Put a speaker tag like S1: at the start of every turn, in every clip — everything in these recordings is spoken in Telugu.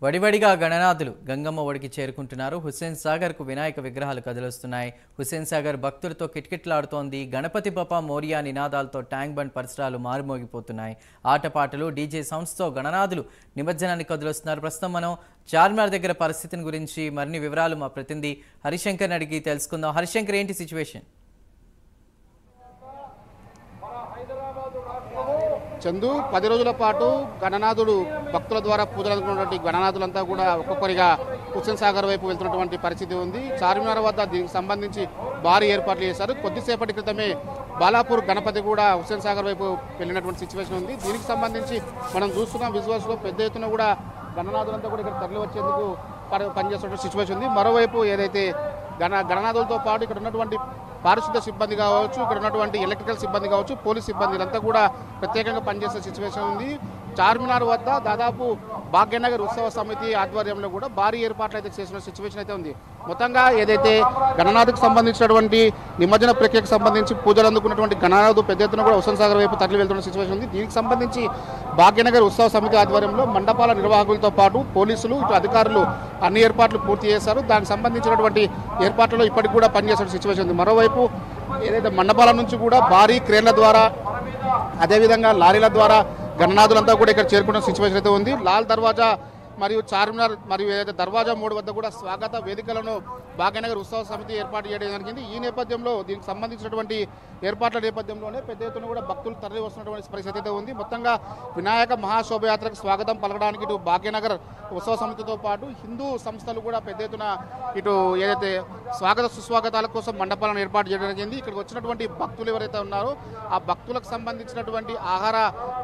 S1: వడివడిగా గణనాథులు గంగమ్మ ఒడికి చేరుకుంటున్నారు. హుస్సేన్ సాగర్ కు వినాయక విగ్రహాలు కదిలొస్తున్నాయి. హుస్సేన్ సాగర్ భక్తులతో కిటకిటలాడుతోంది. గణపతి బప్పా మోరియా నినాదాలతో ట్యాంక్ బండ్ పరిసరాలు మారుమోగిపోతున్నాయి. ఆటపాటలు డీజే సౌండ్స్ తో గణనాథులు నిమజ్జనానికి కదిలొస్తున్నారు. ప్రస్తుతం మనం చార్మినార్ దగ్గర పరిస్థితిని గురించి మరిన్ని వివరాలు మా ప్రతినిధి హరిశంకర్ అడిగి తెలుసుకుందాం. హరిశంకర్, ఏంటి సిచ్యువేషన్?
S2: చందు 10 రోజుల పాటు గణనాథుడు భక్తుల ద్వారా పూజలు అందుకున్నటువంటి గణనాథులంతా కూడా ఒక్కొక్కరిగా హుస్సేన్ సాగర్ వైపు వెళ్తున్నటువంటి పరిస్థితి ఉంది. చార్మినార్ వద్ద దీనికి సంబంధించి భారీ ఏర్పాట్లు చేశారు. కొద్దిసేపటి క్రితమే బాలాపూర్ గణపతి కూడా హుస్సేన్ సాగర్ వైపు వెళ్ళినటువంటి సిచ్యువేషన్ ఉంది. దీనికి సంబంధించి మనం చూస్తున్నాం విజువల్స్లో పెద్ద ఎత్తున కూడా గణనాథులంతా కూడా ఇక్కడ తరలి వచ్చేందుకు పనిచేస్తున్న సిచ్యువేషన్ ఉంది. మరోవైపు ఏదైతే గణనాథులతో పాటు ఇక్కడ ఉన్నటువంటి పారిశుద్ధ సిబ్బంది కావచ్చు, ఇక్కడ ఉన్నటువంటి ఎలక్ట్రికల్ సిబ్బంది కావచ్చు, పోలీస్ సిబ్బందిలంతా కూడా ప్రత్యేకంగా పనిచేసే సిచ్యువేషన్ ఉంది. చార్మినార్ వద్ద దాదాపు భాగ్యనగర్ ఉత్సవ సమితి ఆధ్వర్యంలో కూడా భారీ ఏర్పాట్లు అయితే చేసిన సిచ్యువేషన్ అయితే ఉంది. మొత్తంగా ఏదైతే గణనాథుకు సంబంధించినటువంటి నిమజ్జన ప్రక్రియకు సంబంధించి పూజలు అందుకున్నటువంటి గణనాథు పెద్ద ఎత్తున కూడా హుస్సేన్ సాగర్ వైపు తరలి వెళ్తున్న సిచ్యువేషన్ ఉంది. దీనికి సంబంధించి భాగ్యనగర్ ఉత్సవ సమితి ఆధ్వర్యంలో మండపాల నిర్వాహకులతో పాటు పోలీసులు ఇటు అధికారులు అన్ని ఏర్పాట్లు పూర్తి చేశారు. దానికి సంబంధించినటువంటి ఏర్పాట్లలో ఇప్పటికి కూడా పనిచేసిన సిచ్యువేషన్ ఉంది. మరోవైపు ఏదైతే మండపాల నుంచి కూడా భారీ క్రేన్ల ద్వారా అదేవిధంగా లారీల ద్వారా గణనాథులంతా కూడా ఇక్కడ చేరుకున్న సిచ్యువేషన్ అయితే ఉంది. లాల్ దర్వాజా మరియు చార్మినార్ మరియు ఏదైతే దర్వాజా 3 వద్ద కూడా స్వాగత వేదికలను భాగ్యనగర్ ఉత్సవ సమితి ఏర్పాటు చేయడం జరిగింది. ఈ నేపథ్యంలో దీనికి సంబంధించినటువంటి ఏర్పాట్ల నేపథ్యంలోనే పెద్ద ఎత్తున కూడా భక్తులు తరలి వస్తున్నటువంటి పరిస్థితి అయితే ఉంది. మొత్తంగా వినాయక మహాశోభయాత్రకు స్వాగతం పలకడానికి ఇటు భాగ్యనగర్ ఉత్సవ సమితితో పాటు హిందూ సంస్థలు కూడా పెద్ద ఎత్తున ఇటు ఏదైతే స్వాగత సుస్వాగతాల కోసం మండపాలను ఏర్పాటు చేయడం జరిగింది. ఇక్కడికి వచ్చినటువంటి భక్తులు ఎవరైతే ఉన్నారో ఆ భక్తులకు సంబంధించినటువంటి ఆహార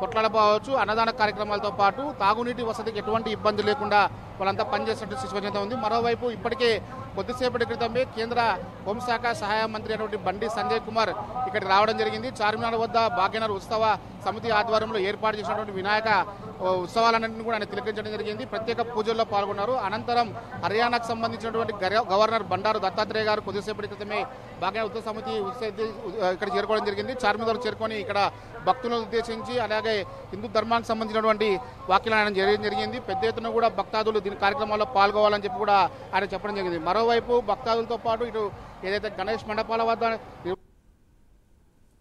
S2: పొట్లాలు కావచ్చు, అన్నదాన కార్యక్రమాలతో పాటు తాగునీటి వసతికి ఎటువంటి ఇబ్బంది లేకుండా వాళ్ళంతా పనిచేసినట్టు సిచ్యువేషన్ ఉంది. మరోవైపు ఇప్పటికే కొద్దిసేపటి క్రితమే కేంద్ర హోంశాఖ సహాయ మంత్రి అయినటువంటి బండి సంజయ్ కుమార్ ఇక్కడికి రావడం జరిగింది. చార్మినార్ వద్ద భాగ్యనగర్ ఉత్సవ సమితి ఆధ్వర్యంలో ఏర్పాటు చేసినటువంటి వినాయక ఉత్సవాలన్నింటినీ కూడా ఆయన తిలకించడం జరిగింది. ప్రత్యేక పూజల్లో పాల్గొన్నారు. అనంతరం హర్యానాకు సంబంధించినటువంటి గవర్నర్ బండారు దత్తాత్రేయ గారు కొద్దిసేపటి క్రితమే భాగ్యనగర్ ఉత్సవ సమితి ఇక్కడ చేరుకోవడం జరిగింది. చార్మినార్ చేరుకొని ఇక్కడ భక్తులను ఉద్దేశించి అలాగే హిందూ ధర్మానికి సంబంధించినటువంటి వ్యాఖ్యలు ఆయన చేయడం జరిగింది. పెద్ద ఎత్తున కూడా భక్తాదులు దీని కార్యక్రమాల్లో పాల్గొవాలని చెప్పి కూడా ఆయన చెప్పడం జరిగింది. మరోవైపు భక్తాదులతో పాటు ఇటు ఏదైతే గణేష్ మండపాల వద్ద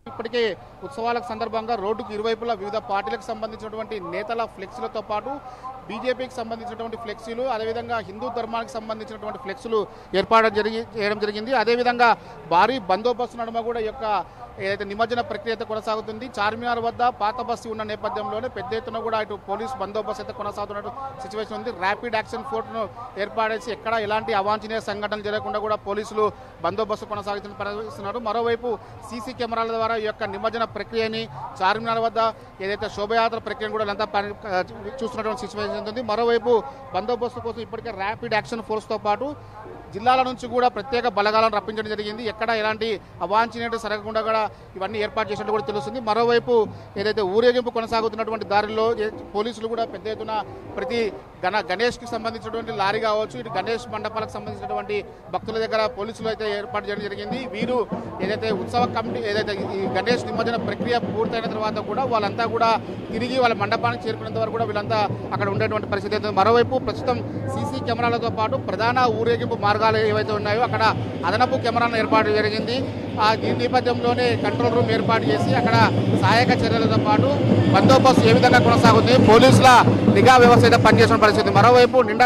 S2: ఇప్పటికే ఉత్సవాలకు సందర్భంగా రోడ్డుకు ఇరువైపులా వివిధ పార్టీలకు సంబంధించినటువంటి నేతల ఫ్లెక్సీలతో పాటు బీజేపీకి సంబంధించినటువంటి ఫ్లెక్సీలు అదేవిధంగా హిందూ ధర్మానికి సంబంధించినటువంటి ఫ్లెక్సీలు ఏర్పాటు చేయడం జరిగింది. అదేవిధంగా భారీ బందోబస్తు నడుమ కూడా ఈ యొక్క ఏదైతే నిమజ్జన ప్రక్రియ అయితే కొనసాగుతుంది. చార్మినార్ వద్ద పాత బస్తీ ఉన్న నేపథ్యంలోనే పెద్ద ఎత్తున కూడా ఇటు పోలీస్ బందోబస్తు అయితే కొనసాగుతున్నట్టు సిచ్యువేషన్ ఉంది. ర్యాపిడ్ యాక్షన్ ఫోర్స్ను ఏర్పాటు ఎక్కడ ఎలాంటి అవాంఛనీయ సంఘటనలు జరగకుండా కూడా పోలీసులు బందోబస్తు కొనసాగిస్తున్నారు. మరోవైపు సీసీ కెమెరాల ద్వారా ఈ యొక్క నిమజ్జన ప్రక్రియని చార్మినార్ వద్ద ఏదైతే శోభయాత్ర ప్రక్రియను కూడా అంతా చూస్తున్నటువంటి సిచ్యువేషన్ ఉంది. మరోవైపు బందోబస్తు కోసం ఇప్పటికే ర్యాపిడ్ యాక్షన్ ఫోర్స్తో పాటు జిల్లాల నుంచి కూడా ప్రత్యేక బలగాలను రప్పించడం జరిగింది. ఎక్కడ ఎలాంటి అవాంఛనీయత జరగకుండా కూడా ఇవన్నీ ఏర్పాటు చేసినట్టు కూడా తెలుస్తుంది. మరోవైపు ఏదైతే ఊరేగింపు కొనసాగుతున్నటువంటి దారిలో పోలీసులు కూడా పెద్ద ఎత్తున ప్రతి గణేష్కి సంబంధించినటువంటి లారీ కావచ్చు, ఇటు గణేష్ మండపాలకు సంబంధించినటువంటి భక్తుల దగ్గర పోలీసులు అయితే ఏర్పాటు చేయడం జరిగింది. వీరు ఏదైతే ఉత్సవ కమిటీ ఏదైతే ఈ గణేష్ నిమజ్జన ప్రక్రియ పూర్తయిన తర్వాత కూడా వాళ్ళంతా కూడా తిరిగి వాళ్ళ మండపానికి చేరుకునేంత వరకు కూడా వీళ్ళంతా అక్కడ ఉండేటువంటి పరిస్థితి అయితే. మరోవైపు ప్రస్తుతం సీసీ కెమెరాలతో పాటు ప్రధాన ఊరేగింపు మార్గాలు ఏవైతే ఉన్నాయో అక్కడ అదనపు కెమెరాలను ఏర్పాటు జరిగింది. ఈ నేపథ్యంలోనే కంట్రోల్ రూమ్ ఏర్పాటు చేసి అక్కడ సహాయక చర్యలతో పాటు బందోబస్తు ఏ విధంగా కొనసాగుతుంది, పోలీసుల నిఘా వ్యవస్థ అయితే పనిచేసిన పరిస్థితి. మరోవైపు నిండా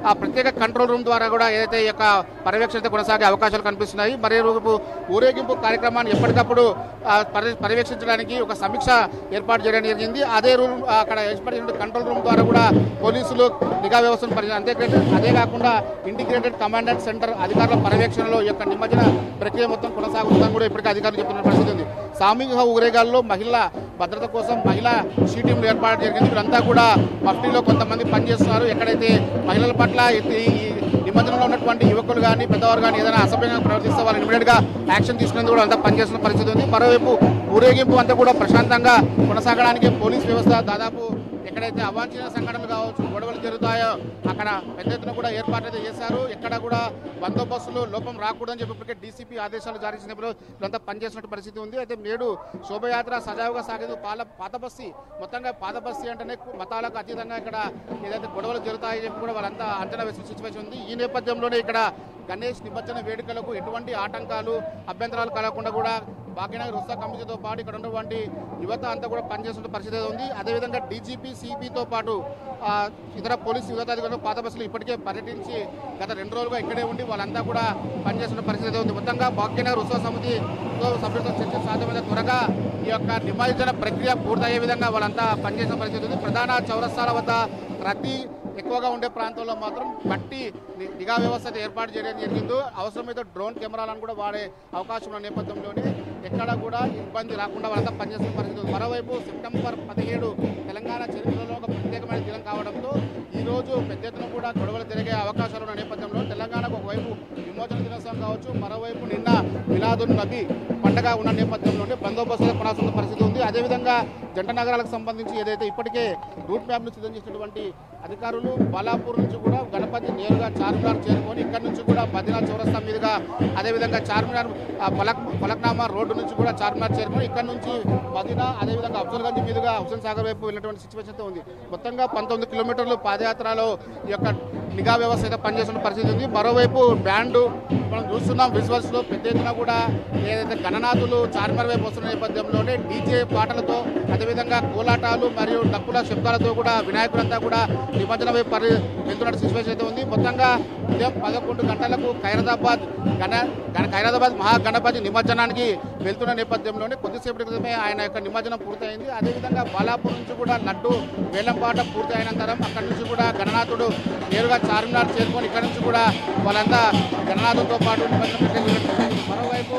S2: ఆ ప్రత్యేక కంట్రోల్ రూమ్ ద్వారా కూడా ఏదైతే ఈ యొక్క పర్యవేక్షణ కొనసాగే అవకాశాలు కనిపిస్తున్నాయి. మరోవైపు ఊరేగింపు కార్యక్రమాన్ని ఎప్పటికప్పుడు పర్యవేక్షించడానికి ఒక సమీక్ష ఏర్పాటు చేయడం జరిగింది. అదే రూమ్ అక్కడ ఏర్పాటు చేసిన కంట్రోల్ రూమ్ ద్వారా కూడా పోలీసులు నిఘా వ్యవస్థను అదే కాకుండా ఇంటిగ్రేటెడ్ కమాండ్ అండ్ సెంటర్ అధికారుల పర్యవేక్షణలో ఈ యొక్క నిమజ్జన ప్రక్రియ మొత్తం కొనసాగుతుందని కూడా ఇప్పటికే అధికారులు చెప్తున్న పరిస్థితి ఉంది. సామూహిక ఊరేగాల్లో మహిళల భద్రత కోసం మహిళా షీ టీంలు ఏర్పాటు జరిగింది. వీరంతా కూడా మఫ్టీలో కొంతమంది పనిచేస్తున్నారు. ఎక్కడైతే మహిళల పట్ల ఈ నిమజ్జనంలో ఉన్నటువంటి యువకులు కానీ పెద్దవారు కానీ ఏదైనా అసభ్యంగా ప్రవర్తిస్తే వాళ్ళు ఇమీడియట్గా యాక్షన్ తీసుకునేందుకు కూడా అంతా పనిచేస్తున్న పరిస్థితి ఉంది. మరోవైపు ఊరేగింపు అంతా కూడా ప్రశాంతంగా కొనసాగడానికి పోలీస్ వ్యవస్థ దాదాపు ఎక్కడైతే అవాంఛనీయ సంఘటనలు కావచ్చు, గొడవలు జరుగుతాయో అక్కడ అక్కడ పెద్ద ఎత్తున కూడా ఏర్పాట్లు అయితే చేశారు. ఎక్కడ కూడా బందోబస్తులు లోపం రాకూడదని చెప్పి ఇప్పటికే డీసీపీ ఆదేశాలు జారీ చేసినప్పుడు వీళ్ళంతా పనిచేసిన పరిస్థితి ఉంది. అయితే నేడు శోభయాత్ర సజావుగా సాగేందుకు పాత బస్తీ మొత్తంగా పాత బస్తీ అంటేనే మతాలకు అతీతంగా ఇక్కడ ఏదైతే గొడవలు జరుగుతాయని చెప్పి కూడా వాళ్ళంతా అంచనా వేసిన సిచ్యువేషన్ ఉంది. ఈ నేపథ్యంలోనే ఇక్కడ గణేష్ నిమజ్జన వేడుకలకు ఎటువంటి ఆటంకాలు అభ్యంతరాలు కలగకుండా కూడా భాగ్యనగర్ ఉత్సవ కమిటీతో పాటు ఇక్కడ ఉన్నటువంటి యువత అంతా కూడా పనిచేస్తున్న పరిస్థితి ఉంది. అదేవిధంగా డీజీపీ సిపితో పాటు ఇతర పోలీసు యువతాధికారులు పాత బస్సులు ఇప్పటికే పర్యటించి గత 2 రోజులుగా ఇక్కడే ఉండి వాళ్ళంతా కూడా పనిచేస్తున్న పరిస్థితి ఉంది. మొత్తంగా భాగ్యనగర్ ఉత్సవ సమితితో సభ్యులతో చర్చ సాధ్యమైన త్వరగా ఈ యొక్క నిమజ్జన ప్రక్రియ పూర్తయ్యే విధంగా వాళ్ళంతా పనిచేసిన పరిస్థితి ఉంది. ప్రధాన చౌరస్తాల వద్ద రద్దీ ఎక్కువగా ఉండే ప్రాంతంలో మాత్రం గట్టి నిఘా వ్యవస్థ ఏర్పాటు చేయడం జరిగిందో అవసరమైతే డ్రోన్ కెమెరాలను కూడా వాడే అవకాశం ఉన్న నేపథ్యంలోనే ఎక్కడ కూడా ఇబ్బంది రాకుండా వాళ్ళంతా పనిచేస్తున్న పరిస్థితి. మరోవైపు సెప్టెంబర్ 17 తెలంగాణ చరిత్రలో ఒక ప్రత్యేకమైన దినం కావడంతో ఈరోజు పెద్ద ఎత్తున కూడా గొడవలు జరిగే అవకాశాలు ఉన్న నేపథ్యంలో తెలంగాణకు ఒకవైపు విమోచన దినోత్సవం కావచ్చు, మరోవైపు నిన్న మిలాదున్ నబీ పండగ ఉన్న నేపథ్యంలోనే బందోబస్తులు కొనాల్సిన పరిస్థితి ఉంది. అదేవిధంగా జంట నగరాలకు సంబంధించి ఏదైతే ఇప్పటికే రూట్ మ్యాప్ను సిద్ధం చేసినటువంటి అధికారులు బాలాపూర్ నుంచి కూడా గణపతి నేరుగా చార్మినార్ చేరుకొని ఇక్కడి నుంచి కూడా బద్రీనాథ్ చౌరస్తా మీదుగా అదేవిధంగా చార్మినార్ ఫలక్నామా రోడ్డు నుంచి కూడా చార్మినార్ చేరుకొని ఇక్కడ నుంచి మదీనా అదేవిధంగా అఫ్జల్గంజ్ మీదుగా హుస్సేన్ సాగర్ వైపు వెళ్ళినటువంటి సిచ్యువేషన్తో ఉంది. మొత్తంగా 19 కిలోమీటర్లు పాదయాత్రలో ఈ యొక్క నిఘా వ్యవస్థ అయితే పనిచేస్తున్న పరిస్థితి ఉంది. మరోవైపు బ్యాండ్ మనం చూస్తున్నాం విజువల్స్లో పెద్ద ఎత్తున కూడా ఏదైతే గణనాథులు చార్మినార్ వైపు వస్తున్న నేపథ్యంలోనే డీజే పాటలతో అదేవిధంగా కోలాటాలు మరియు డప్పుల శబ్దాలతో కూడా వినాయకులంతా కూడా నిమజ్జన వైపు వెళ్తున్న సిచ్యువేషన్ అయితే ఉంది. మొత్తంగా ఉదయం 11 గంటలకు ఖైరతాబాద్ మహాగణపతి నిమజ్జనానికి వెళ్తున్న నేపథ్యంలోనే కొద్దిసేపటి క్రితమే ఆయన యొక్క నిమజ్జనం పూర్తయింది. అదేవిధంగా బాలాపూర్ నుంచి కూడా లడ్డు వేలంపాట పూర్తి అయినంతరం అక్కడి నుంచి కూడా గణనాథుడు నేరుగా చార్మినార్ చేరుకొని ఇక్కడ నుంచి కూడా వాళ్ళంతా గణనాథులతో పాటు నిమజ్జనం. మరోవైపు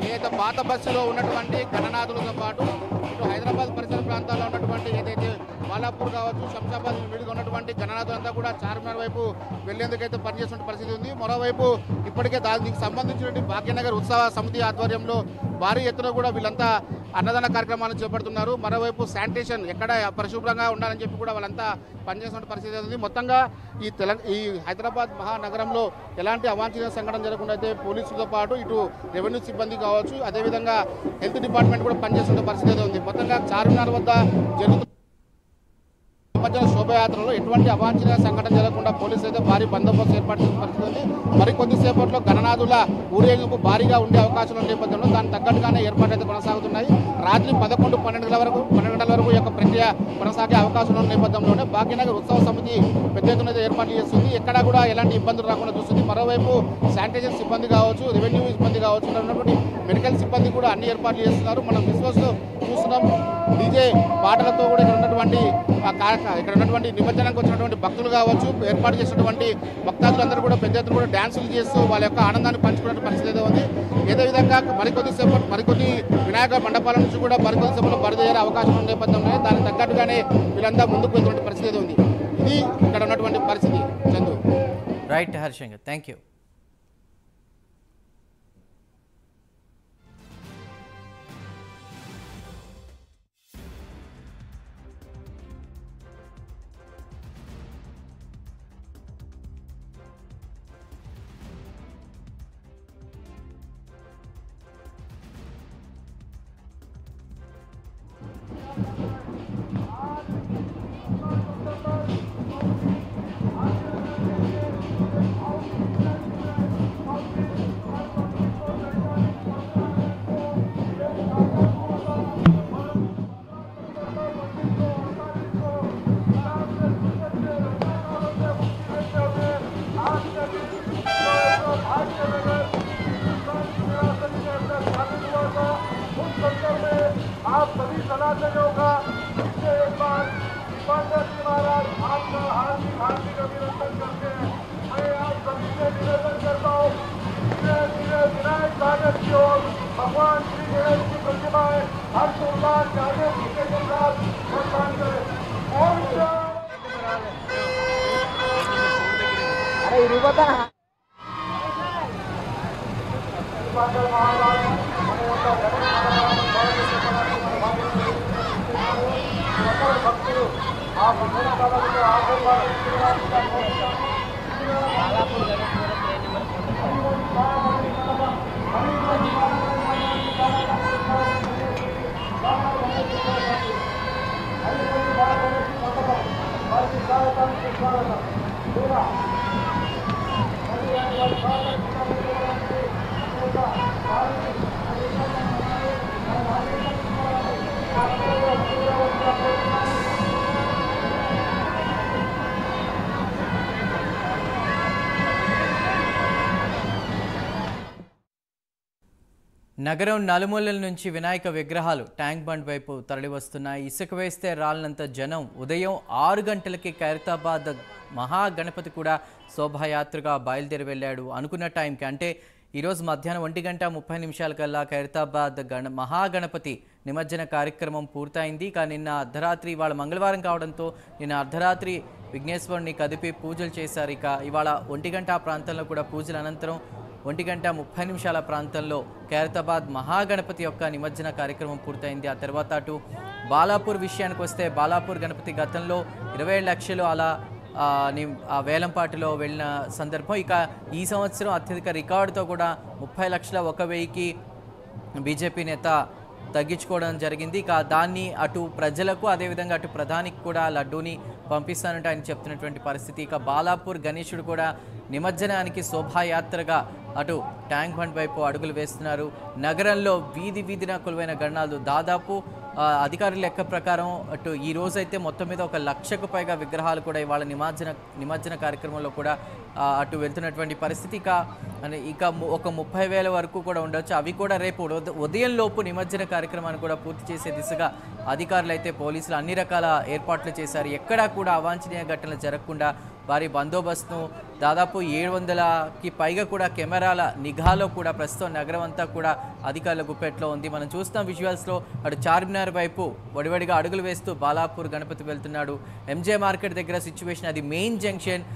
S2: ఏదైతే పాత బస్సులో ఉన్నటువంటి గణనాథులతో పాటు ఇటు హైదరాబాద్ పరిసర ప్రాంతాల్లో ఉన్నటువంటి ఏదైతే బాలాపూర్ కావచ్చు, శంషాబాద్ విడిగా ఉన్నటువంటి గణనాథులంతా కూడా చార్మినార్ వైపు వెళ్లేందుకైతే పనిచేస్తున్న పరిస్థితి ఉంది. మరోవైపు ఇప్పటికే దానికి సంబంధించినటువంటి భాగ్యనగర్ ఉత్సవ సమితి ఆధ్వర్యంలో భారీ ఎత్తున కూడా వీళ్ళంతా అన్నదాన కార్యక్రమాలను చేపడుతున్నారు. మరోవైపు శానిటేషన్ ఎక్కడ పరిశుభ్రంగా ఉండాలని చెప్పి కూడా వాళ్ళంతా పనిచేస్తున్న పరిస్థితి ఉంది. మొత్తంగా ఈ హైదరాబాద్ మహానగరంలో ఎలాంటి అవాంఛనీయ సంఘటన జరగకుండా అయితే పోలీసులతో పాటు ఇటు రెవెన్యూ సిబ్బంది కావచ్చు, అదేవిధంగా హెల్త్ డిపార్ట్మెంట్ కూడా పనిచేస్తున్న పరిస్థితి ఉంది. మొత్తంగా చార్మినార్ వద్ద జరుగుతున్న నిమజ్జన శోభయాత్రలో ఎటువంటి అవాంఛనీయ సంఘటన జరగకుండా పోలీసులు అయితే భారీ బందోబస్తు ఏర్పాటు చేసిన పరిస్థితి ఉంది. మరికొద్దిసేపట్లో గణనాథుల ఊరేగింపు భారీగా ఉండే అవకాశం ఉన్న నేపథ్యంలో దానికి తగ్గట్టుగానే ఏర్పాట్లు అయితే కొనసాగుతున్నాయి. రాత్రి 11-12 గంటల వరకు ఈ యొక్క ప్రక్రియ కొనసాగే అవకాశం ఉన్న నేపథ్యంలోనే భాగ్యనగర్ ఉత్సవ సమితి పెద్ద ఎత్తున ఏర్పాట్లు చేస్తుంది. ఎక్కడా కూడా ఎలాంటి ఇబ్బందులు రాకుండా చూస్తుంది. మరోవైపు శానిటైజర్ సిబ్బంది కావచ్చు, రెవెన్యూ సిబ్బంది కావచ్చు, ఇక్కడ ఉన్నటువంటి మెడికల్ సిబ్బంది కూడా అన్ని ఏర్పాట్లు చేస్తున్నారు. మనం విశ్వాసంలో చూస్తున్నాం డీజే పాటలతో కూడా ఇక్కడ ఉన్నటువంటి నిమజ్జనానికి వచ్చినటువంటి భక్తులు కావచ్చు, ఏర్పాటు చేసినటువంటి భక్తాదులందరూ కూడా పెద్ద ఎత్తున కూడా డ్యాన్సులు చేస్తూ వాళ్ళ యొక్క ఆనందాన్ని పంచుకునే పరిస్థితి అయితే ఉంది. ఏదే విధంగా మరికొద్ది వినాయక మండపాల నుంచి కూడా మరికొద్ది సేపట్లో బరిదేరే అవకాశం ఉన్న నేపథ్యంలో దానికి తగ్గట్టుగానే వీళ్ళంతా ముందుకు వెళ్తున్న పరిస్థితి ఉంది. ఇది ఇక్కడ ఉన్నటువంటి పరిస్థితి. చందు.
S1: రైట్ హర్షంగర్, థ్యాంక్ యూ.
S3: आप सभी सनातनियों का इससे एक बार दीपांकर जी महाराज आपका हार्दिक अभिनंदन करते हैं। मैं आप सभी से निवेदन करता हूँ धीरे धीरे विनायक सागर की ओर भगवान श्री गणेश की प्रतिमाएं हर्षोल्लास के आगे पीछे के साथ प्रस्थान करें। दीपांकर महाराज భక్తులు आप विभिन्न कालों में आगे बढ़
S1: నగరం నలుమూలల నుంచి వినాయక విగ్రహాలు ట్యాంక్ బండ్ వైపు తరలివస్తున్నాయి. ఇసుక వేస్తే రాలినంత జనం. ఉదయం 6 గంటలకి ఖైరతాబాద్ మహాగణపతి కూడా శోభాయాత్రగా బయలుదేరి వెళ్ళాడు. అనుకున్న టైంకి అంటే ఈరోజు మధ్యాహ్నం 1:30 కల్లా ఖైరతాబాద్ మహాగణపతి నిమజ్జన కార్యక్రమం పూర్తయింది. కానీ నిన్న అర్ధరాత్రి ఇవాళ మంగళవారం కావడంతో నిన్న అర్ధరాత్రి విఘ్నేశ్వరుని కదిపి పూజలు చేశారు. ఇక ఇవాళ 1 గంట ప్రాంతంలో కూడా పూజల అనంతరం 1:30 ప్రాంతంలో ఖైరతాబాద్ మహాగణపతి యొక్క నిమజ్జన కార్యక్రమం పూర్తయింది. ఆ తర్వాత అటు బాలాపూర్ విషయానికి వస్తే బాలాపూర్ గణపతి గతంలో 27 లక్షలు అలా ఆ వేలంపాటిలో వెళ్ళిన సందర్భం. ఇక ఈ సంవత్సరం అత్యధిక రికార్డుతో కూడా 30,01,000కి బీజేపీ నేత తగ్గించుకోవడం జరిగింది. ఇక దాన్ని అటు ప్రజలకు అదేవిధంగా అటు ప్రధానికి కూడా లడ్డూని పంపిస్తానంటే ఆయన చెప్తున్నటువంటి పరిస్థితి. ఇక బాలాపూర్ గణేశుడు కూడా నిమజ్జనానికి శోభాయాత్రగా అటు ట్యాంక్ బండ్ వైపు అడుగులు వేస్తున్నారు. నగరంలో వీధిన కొలువైన గణనాలు దాదాపు అధికారుల లెక్క ప్రకారం అటు ఈ రోజైతే మొత్తం మీద 1,00,000కు పైగా విగ్రహాలు కూడా ఇవాళ నిమజ్జన కార్యక్రమంలో కూడా అటు వెళ్తున్నటువంటి పరిస్థితి. ఇక ఒక 30,000 వరకు కూడా ఉండొచ్చు. అవి కూడా రేపు ఉదయం లోపు నిమజ్జన కార్యక్రమాన్ని కూడా పూర్తి చేసే దిశగా అధికారులు అయితే పోలీసులు అన్ని రకాల ఏర్పాట్లు చేశారు. ఎక్కడా కూడా అవాంఛనీయ ఘటనలు జరగకుండా భారీ బందోబస్తును దాదాపు 700కి పైగా కూడా కెమెరాల నిఘాలో కూడా ప్రస్తుతం నగరం అంతా కూడా అధికారుల గుప్పెట్లో ఉంది. మనం చూస్తాం విజువల్స్లో అటు చార్మినార్ వైపు వడివడిగా అడుగులు వేస్తూ బాలాపూర్ గణపతి వెళ్తున్నాడు. ఎంజే మార్కెట్ దగ్గర సిచ్యువేషన్ అది మెయిన్ జంక్షన్.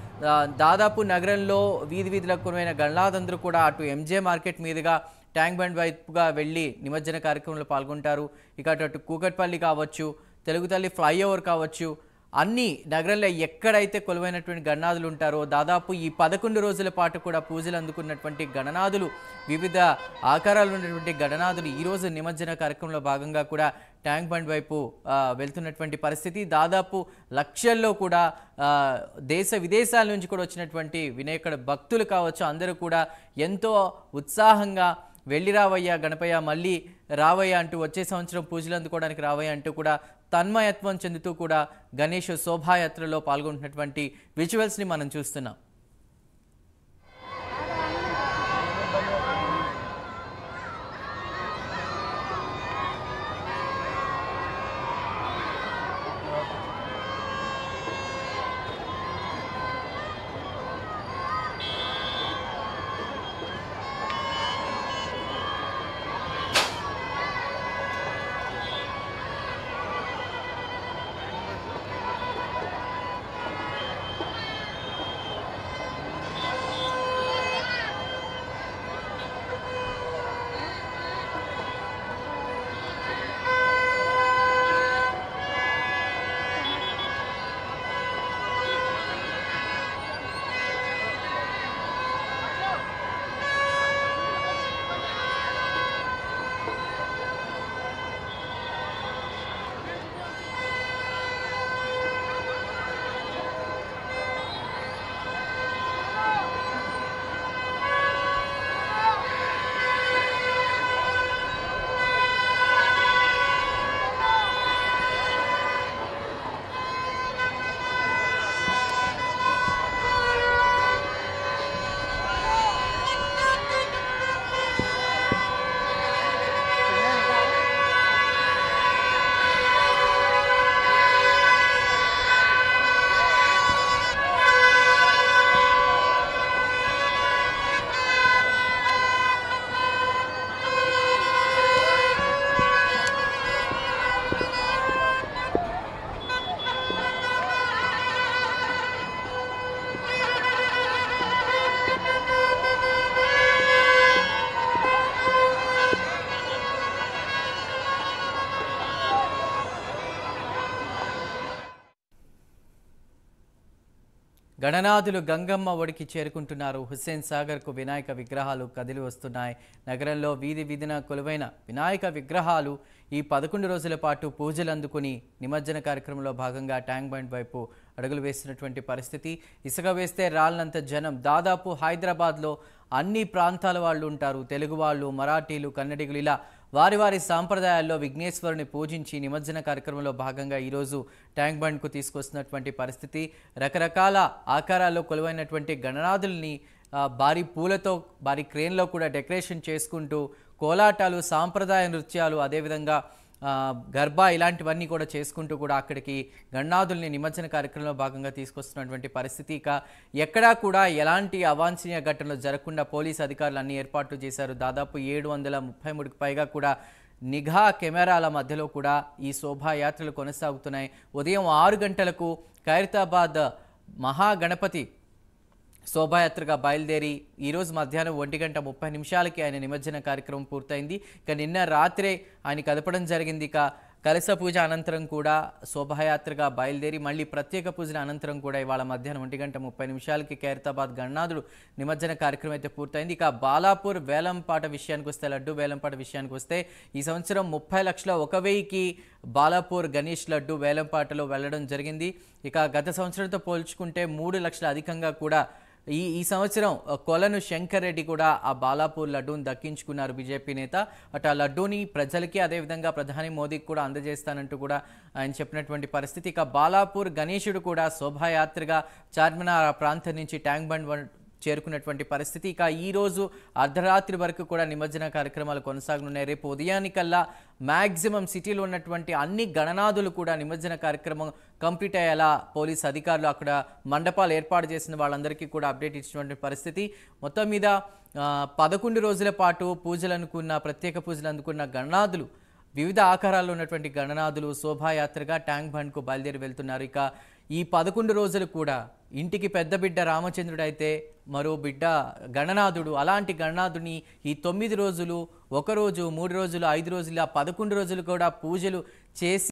S1: దాదాపు నగరంలో వీధిలకు కొనువైన గణనాథందరూ కూడా అటు ఎంజే మార్కెట్ మీదుగా ట్యాంక్ బండ్ వైపుగా వెళ్ళి నిమజ్జన కార్యక్రమంలో పాల్గొంటారు. ఇక అటు కూకట్పల్లి కావచ్చు, తెలుగుతల్లి ఫ్లైఓవర్ కావచ్చు, అన్ని నగరంలో ఎక్కడైతే కొలువైనటువంటి గణనాథులు ఉంటారో దాదాపు ఈ 11 రోజుల పాటు కూడా పూజలు అందుకున్నటువంటి గణనాథులు, వివిధ ఆకారాలు ఉన్నటువంటి గణనాథులు ఈరోజు నిమజ్జన కార్యక్రమంలో భాగంగా కూడా ట్యాంక్ బండ్ వైపు వెళ్తున్నటువంటి పరిస్థితి. దాదాపు లక్షల్లో కూడా దేశ విదేశాల నుంచి కూడా వచ్చినటువంటి వినాయకుడి భక్తులు కావచ్చు, అందరూ కూడా ఎంతో ఉత్సాహంగా వెళ్ళి రావయ్యా గణపయ్య, మళ్ళీ రావయ్య అంటూ వచ్చే సంవత్సరం పూజలు అందుకోవడానికి రావయ్య అంటూ కూడా తన్మయత్వం చెందుతూ కూడా గణేష్ శోభాయాత్రలో పాల్గొంటున్నటువంటి విజువల్స్ని మనం చూస్తున్నాం. గణనాథులు గంగమ్మ ఒడికి చేరుకుంటున్నారు. హుస్సేన్ సాగర్కు వినాయక విగ్రహాలు కదిలి వస్తున్నాయి. నగరంలో వీధి వీధిన కొలువైన వినాయక విగ్రహాలు ఈ 11 రోజుల పాటు పూజలు అందుకుని నిమజ్జన కార్యక్రమంలో భాగంగా ట్యాంక్ బండ్ వైపు అడుగులు వేస్తున్నటువంటి పరిస్థితి. ఇసుక వేస్తే రాళ్ళంత జనం. దాదాపు హైదరాబాద్లో అన్ని ప్రాంతాల వాళ్ళు ఉంటారు. తెలుగు వాళ్ళు, మరాఠీలు, కన్నడిగులు ఇలా వారి వారి సాంప్రదాయాల్లో విఘ్నేశ్వరుని పూజించి నిమజ్జన కార్యక్రమంలో భాగంగా ఈరోజు ట్యాంక్ బండ్కు తీసుకొస్తున్నటువంటి పరిస్థితి. రకరకాల ఆకారాల్లో కొలువైనటువంటి గణనాథుల్ని భారీ పూలతో భారీ క్రేన్లో కూడా డెకరేషన్ చేసుకుంటూ కోలాటాలు, సాంప్రదాయ నృత్యాలు, అదేవిధంగా గర్భా ఇలాంటివన్నీ కూడా చేసుకుంటూ కూడా అక్కడికి గణనాథుల్ని నిమజ్జన కార్యక్రమంలో భాగంగా తీసుకొస్తున్నటువంటి పరిస్థితి. ఇక ఎక్కడా కూడా ఎలాంటి అవాంఛనీయ ఘటనలు జరగకుండా పోలీసు అధికారులు అన్ని ఏర్పాట్లు చేశారు. దాదాపు 733కి పైగా కూడా నిఘా కెమెరాల మధ్యలో కూడా ఈ శోభాయాత్రలు కొనసాగుతున్నాయి. ఉదయం 6 గంటలకు ఖైరతాబాద్ మహాగణపతి శోభాయాత్రగా బయలుదేరి ఈరోజు మధ్యాహ్నం 1:30 ఆయన నిమజ్జన కార్యక్రమం పూర్తయింది. ఇక నిన్న రాత్రే ఆయన కదపడం జరిగింది. ఇక కలశ పూజ అనంతరం కూడా శోభాయాత్రగా బయలుదేరి మళ్ళీ ప్రత్యేక పూజల అనంతరం కూడా ఇవాళ మధ్యాహ్నం 1:30 ఖైరతాబాద్ గణనాథుడు నిమజ్జన కార్యక్రమం అయితే పూర్తయింది. ఇక బాలాపూర్ వేలంపాట విషయానికి వస్తే, లడ్డు వేలంపాట విషయానికి వస్తే ఈ సంవత్సరం 30,01,000కి బాలాపూర్ గణేష్ లడ్డు వేలంపాటలో వెళ్లడం జరిగింది. ఇక గత సంవత్సరంతో పోల్చుకుంటే 3 లక్షల అధికంగా కూడా ఈ సంవత్సరం కొలను శంకర్ రెడ్డి కూడా ఆ బాలాపూర్ లడ్డూని దక్కించుకున్నారు. బీజేపీ నేత అటు ఆ లడ్డూని ప్రజలకి అదేవిధంగా ప్రధాని మోదీకి కూడా అందజేస్తానంటూ కూడా ఆయన చెప్పినటువంటి పరిస్థితి. ఇక బాలాపూర్ గణేశుడు కూడా శోభాయాత్రగా చార్మినార్ ప్రాంతం నుంచి ట్యాంక్ బండ్ చేరుకున్నటువంటి పరిస్థితి. ఇక ఈరోజు అర్ధరాత్రి వరకు కూడా నిమజ్జన కార్యక్రమాలు కొనసాగనున్నాయి. రేపు ఉదయానికల్లా మ్యాక్సిమం సిటీలో ఉన్నటువంటి అన్ని గణనాథులు కూడా నిమజ్జన కార్యక్రమం కంప్లీట్ అయ్యేలా పోలీసు అధికారులు అక్కడ మండపాలు ఏర్పాటు చేసిన వాళ్ళందరికీ కూడా అప్డేట్ ఇచ్చినటువంటి పరిస్థితి. మొత్తం మీద 11 రోజుల పాటు ప్రత్యేక పూజలు అందుకున్న గణనాథులు, వివిధ ఆకారాల్లో ఉన్నటువంటి గణనాథులు శోభాయాత్రగా ట్యాంక్ బండ్కు బయలుదేరి వెళ్తున్నారు. ఇక ఈ 11 రోజులు కూడా ఇంటికి పెద్ద బిడ్డ రామచంద్రుడు అయితే మరో బిడ్డ గణనాథుడు. అలాంటి గణనాథుని ఈ 9 రోజులు, 1 రోజు, 3 రోజులు, 5 రోజులు, 11 రోజులు కూడా పూజలు చేసి